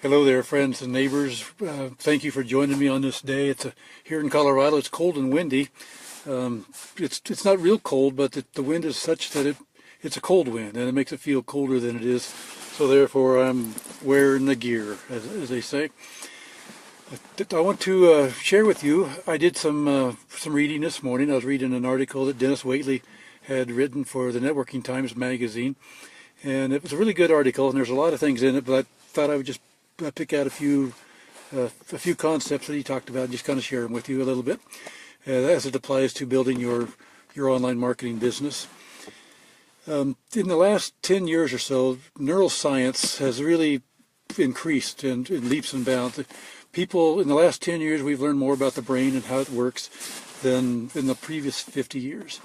Hello there, friends and neighbors. Thank you for joining me on this day. Here in Colorado. It's cold and windy. It's not real cold, but the wind is such that it's a cold wind, and it makes it feel colder than it is. So therefore, I'm wearing the gear, as they say. I want to share with you. I did some reading this morning. I was reading an article that Dennis Waitley had written for the Networking Times magazine, and it was a really good article. And there's a lot of things in it, but I thought I would just pick out a few concepts that he talked about and just kind of share them with you a little bit as it applies to building your online marketing business. In the last 10 years or so, neuroscience has really increased in leaps and bounds. People, in the last 10 years, we've learned more about the brain and how it works than in the previous 50 years.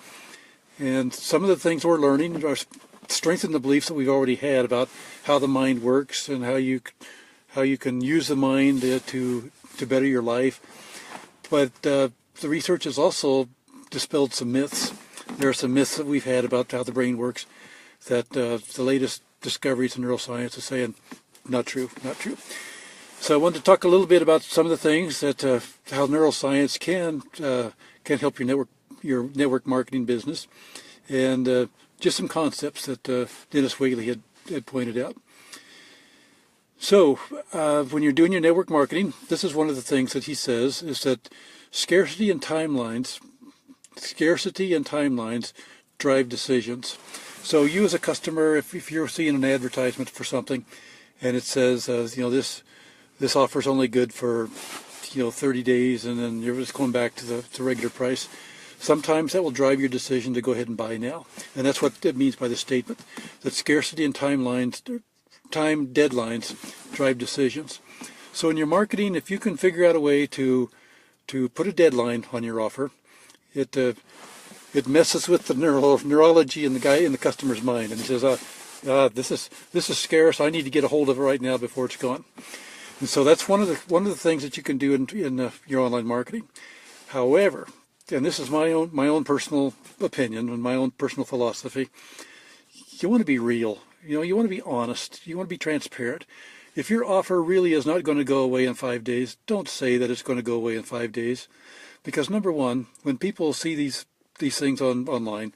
And some of the things we're learning are strengthen the beliefs that we've already had about how the mind works and how you can use the mind to better your life. But the research has also dispelled some myths. There are some myths that we've had about how the brain works that the latest discoveries in neuroscience is saying not true. So I wanted to talk a little bit about some of the things that how neuroscience can help your network marketing business, and just some concepts that Dennis Waitley had pointed out. So when you're doing your network marketing, this is one of the things that he says is that scarcity and timelines drive decisions. So you as a customer, if you're seeing an advertisement for something and it says, this offer is only good for 30 days, and then you're just going back to the regular price, sometimes that will drive your decision to go ahead and buy now. And that's what it means by the statement, that scarcity and time deadlines drive decisions. So in your marketing, if you can figure out a way to put a deadline on your offer, it messes with the neurology in the customer's mind, and he says, this is scarce. I need to get a hold of it right now before it's gone. And so that's one of the things that you can do in your online marketing. However, and this is my own personal opinion and my own personal philosophy, you want to be real. You want to be honest. You want to be transparent. If your offer really is not going to go away in 5 days, don't say that it's going to go away in 5 days. Because number one, when people see these things online,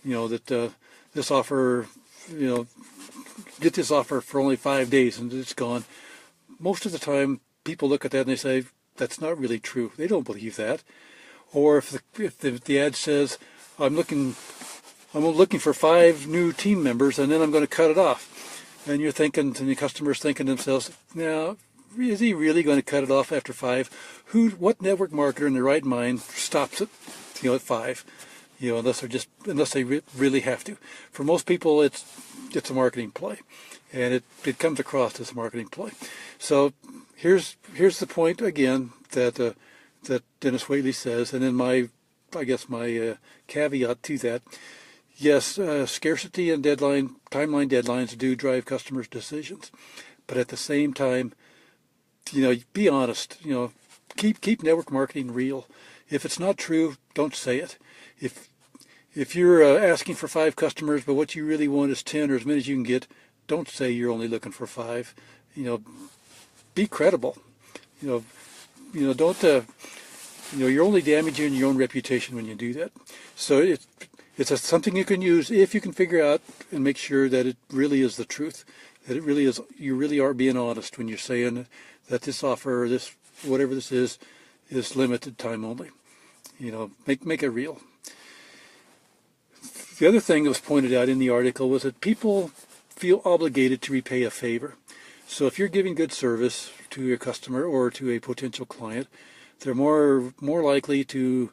that this offer, get this offer for only 5 days and it's gone, most of the time people look at that and they say, that's not really true. They don't believe that. Or if the ad says, I'm looking for 5 new team members, and then I'm going to cut it off. And you're thinking, and the customer's thinking to themselves, now, is he really going to cut it off after 5? What network marketer in their right mind stops it, at 5? Unless they really have to. For most people, it's a marketing play, and it comes across as a marketing play. So here's the point again that Dennis Waitley says, and then my caveat to that. Yes, scarcity and timeline deadlines do drive customers' decisions, but at the same time, be honest. Keep network marketing real. If it's not true, don't say it. If you're asking for 5 customers, but what you really want is 10 or as many as you can get, don't say you're only looking for 5. Be credible. Don't. You're only damaging your own reputation when you do that. So it's something you can use if you can figure out and make sure that it really is the truth, that it really is, you really are being honest when you're saying that this offer or this, whatever this is limited time only. Make it real. The other thing that was pointed out in the article was that people feel obligated to repay a favor. So if you're giving good service to your customer or to a potential client, they're more likely to,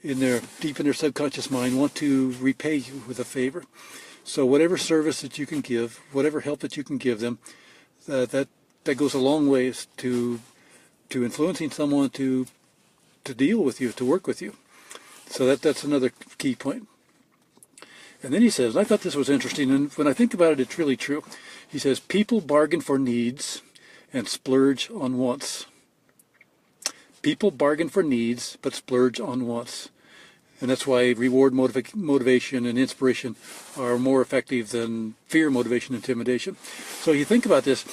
deep in their subconscious mind, want to repay you with a favor. So whatever service that you can give, whatever help that you can give them, that goes a long ways to influencing someone to deal with you, to work with you. So that's another key point. And then he says, and I thought this was interesting, and when I think about it, it's really true. He says, people bargain for needs and splurge on wants. People bargain for needs, but splurge on wants. And that's why reward motivation and inspiration are more effective than fear, motivation, intimidation. So you think about this.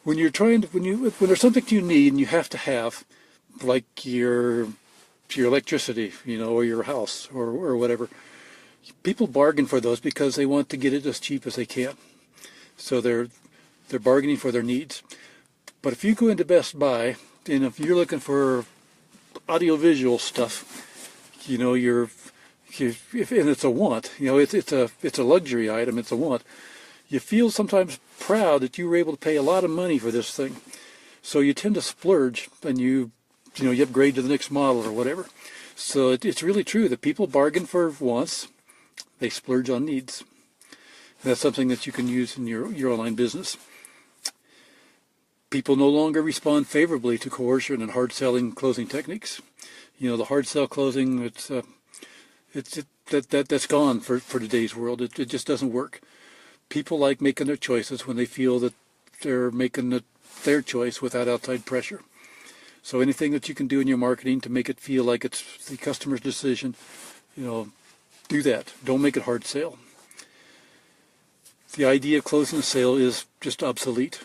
when you're trying to, when there's something you need and you have to have, like your electricity, or your house or whatever, people bargain for those because they want to get it as cheap as they can. So they're bargaining for their needs. But if you go into Best Buy and if you're looking for audiovisual stuff, and it's a want, it's a luxury item, it's a want. You feel sometimes proud that you were able to pay a lot of money for this thing. So you tend to splurge and you upgrade to the next model or whatever. So it's really true that people bargain for wants, they splurge on needs. And that's something that you can use in your online business. People no longer respond favorably to coercion and hard selling closing techniques. The hard sell closing, that's gone for today's world. It just doesn't work. People like making their choices when they feel that they're making their choice without outside pressure. So anything that you can do in your marketing to make it feel like it's the customer's decision, do that. Don't make it hard sale. The idea of closing a sale is just obsolete.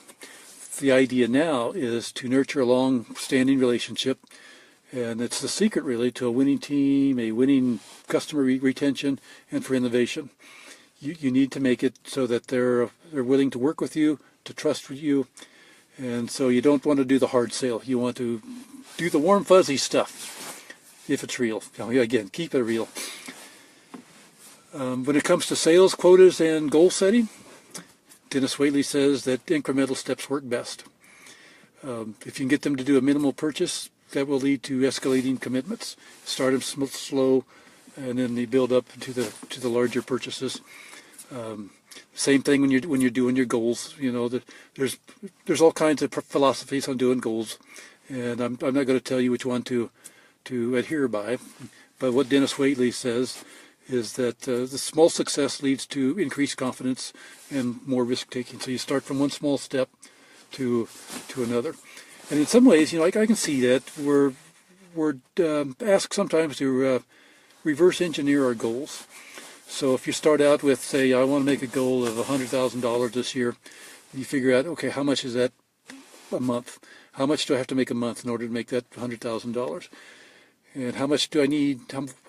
The idea now is to nurture a long-standing relationship, and it's the secret really to a winning team, a winning customer retention, and for innovation. You need to make it so that they're willing to work with you, to trust you, and so you don't want to do the hard sale. You want to do the warm fuzzy stuff, if it's real. Again, keep it real. When it comes to sales quotas and goal setting, Dennis Waitley says that incremental steps work best. If you can get them to do a minimal purchase, that will lead to escalating commitments. Start them slow, and then they build up to the larger purchases. Same thing when you're doing your goals. There's all kinds of philosophies on doing goals, and I'm not going to tell you which one to adhere by. But what Dennis Waitley says is that the small success leads to increased confidence and more risk taking. So you start from one small step to another. And in some ways, I can see that we're asked sometimes to reverse engineer our goals. So if you start out with, say, I want to make a goal of $100,000 this year, you figure out, okay, how much is that a month? How much do I have to make a month in order to make that $100,000? And how much do I need?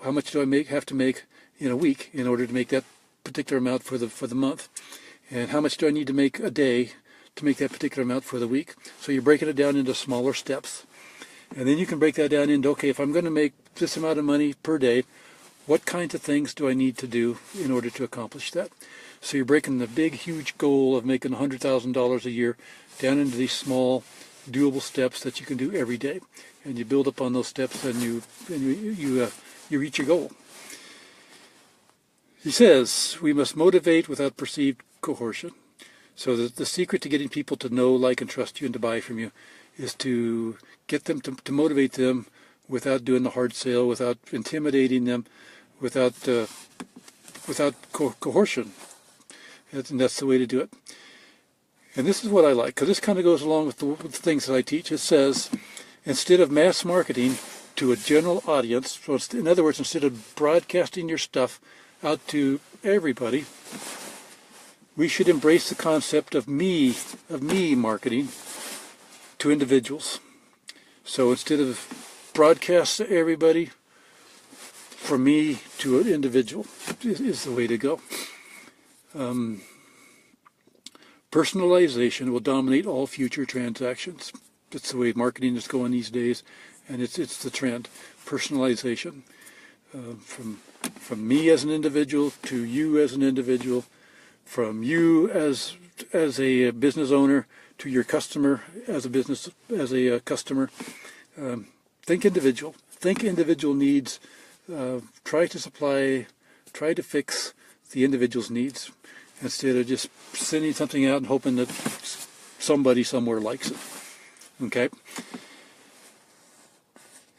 How much do I have to make in a week in order to make that particular amount for the month? And how much do I need to make a day to make that particular amount for the week? So you're breaking it down into smaller steps. And then you can break that down into, okay, if I'm going to make this amount of money per day, what kinds of things do I need to do in order to accomplish that? So you're breaking the big, huge goal of making $100,000 a year down into these small, doable steps that you can do every day. And you build up on those steps and you reach your goal. He says, we must motivate without perceived coercion. So the secret to getting people to know, like, and trust you and to buy from you is to get them to motivate them without doing the hard sale, without intimidating them, without coercion. And that's the way to do it. And this is what I like, because this kind of goes along with the things that I teach. It says, instead of mass marketing to a general audience, so in other words, instead of broadcasting your stuff out to everybody, we should embrace the concept of me marketing to individuals. So instead of broadcast to everybody, from me to an individual is the way to go. Personalization will dominate all future transactions. That's the way marketing is going these days, and it's the trend. Personalization, from me as an individual to you as an individual, from you as a business owner to your customer as a customer. Think individual. Think individual needs. Try to fix the individual's needs instead of just sending something out and hoping that somebody somewhere likes it. Okay?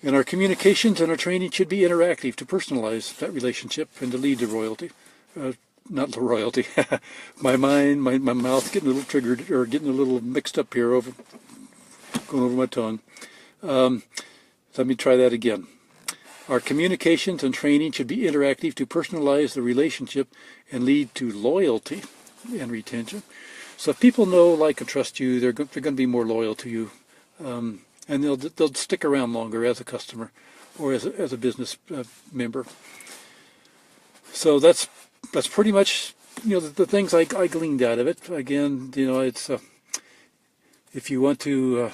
And our communications and our training should be interactive to personalize that relationship and to lead to royalty. Not the royalty. My mind, my mouth getting a little triggered or getting a little mixed up here, going over my tongue. Let me try that again. Our communications and training should be interactive to personalize the relationship and lead to loyalty and retention. So if people know, like, and trust you, they're going to be more loyal to you, and they'll stick around longer as a customer or as a business member. So that's pretty much, the things I gleaned out of it. Again, it's if you want to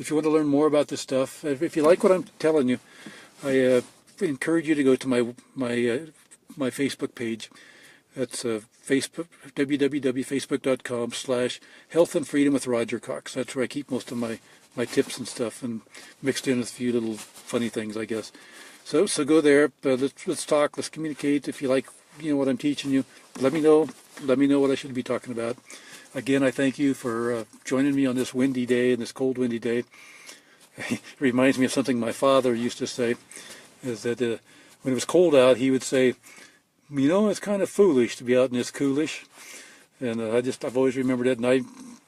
learn more about this stuff, if you like what I'm telling you, I encourage you to go to my Facebook page. That's Facebook, www.facebook.com/Health and Freedom with Roger Cox. That's where I keep most of my tips and stuff, and mixed in with a few little funny things, I guess. So go there. Let's talk. Let's communicate. If you like, what I'm teaching you, let me know. Let me know what I should be talking about. Again, I thank you for joining me on this windy day, and this cold, windy day. It reminds me of something my father used to say, is that when it was cold out, he would say, it's kind of foolish to be out in this coolish. And I've always remembered that, and I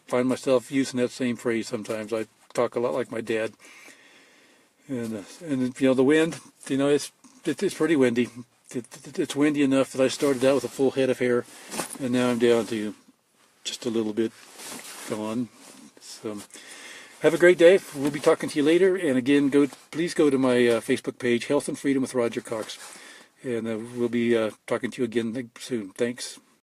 find myself using that same phrase sometimes. I talk a lot like my dad. And the wind, it's pretty windy. It's windy enough that I started out with a full head of hair, and now I'm down to just a little bit gone. So have a great day. We'll be talking to you later. And again, please go to my Facebook page, Health and Freedom with Roger Cox. And we'll be talking to you again soon. Thanks.